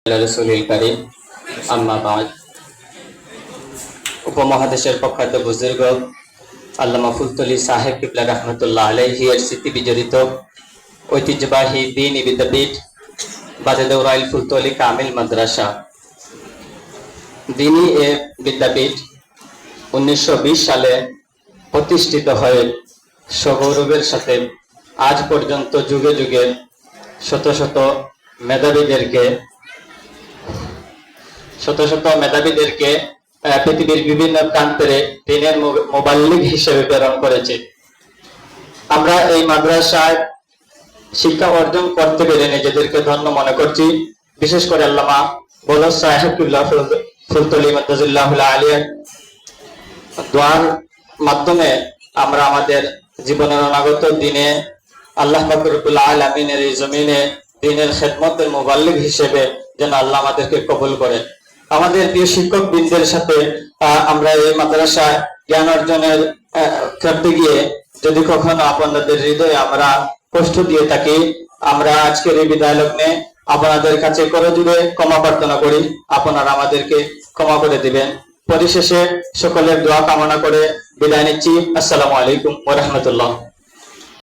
রাসূলুল কারীম আম্মা বাদ। উপমহাদেশের প্রখ্যাত বুজুর্গ আল্লামা ফুলতলি সাহেব কিবলা রহমতুল্লাহ আলাইহি এর স্মৃতি বিজড়িত ঐতিহ্যবাহী দ্বীনি বিদ্যাপীঠ বাজেদৌরাইল ফুলতলি কামিল মাদ্রাসা। দ্বীনি এ বিদ্যাপীঠ 1920 সালে প্রতিষ্ঠিত হয়ে সগৌরবের সাথে আজ পর্যন্ত যুগে যুগে শত শত মেধাবীদেরকে পৃথিবীর বিভিন্ন প্রান্তরে দিনের মুবাল্লিগ হিসেবে প্রেরণ করেছে। আমরা এই মাদ্রাসায় শিক্ষা অর্জন করতে পেরে নিজেদেরকে ধন্য মনে করছি। বিশেষ করে আল্লামা বলদ সাহেব কিবলা ফুলতলি মাদ্দাজিল্লাহুল আলিয়া দোয়ার মাধ্যমে আমরা আমাদের জীবনের অনাগত দিনে আল্লাহ পাক রব্বুল আলামিনের এই জমিনে দিনের খেদমতের মুবাল্লিগ হিসেবে যেন আল্লাহ আমাদেরকে কবুল করে। আমাদের প্রিয় শিক্ষক বৃন্দের সাথে আমরা এই মাদ্রাসায় জ্ঞান অর্জনের করতে গিয়ে যদি কখনো আপনাদের হৃদয়ে আমরা কষ্ট দিয়ে থাকি, আমরা আজকের এই বিদায় লগ্নে আপনাদের কাছে করজোড়ে ক্ষমা প্রার্থনা করি। আপনারা আমাদেরকে ক্ষমা করে দিবেন। পরিশেষে সকলের দোয়া কামনা করে বিদায় নিচ্ছি। আসসালামু আলাইকুম ওয়া রাহমাতুল্লাহ।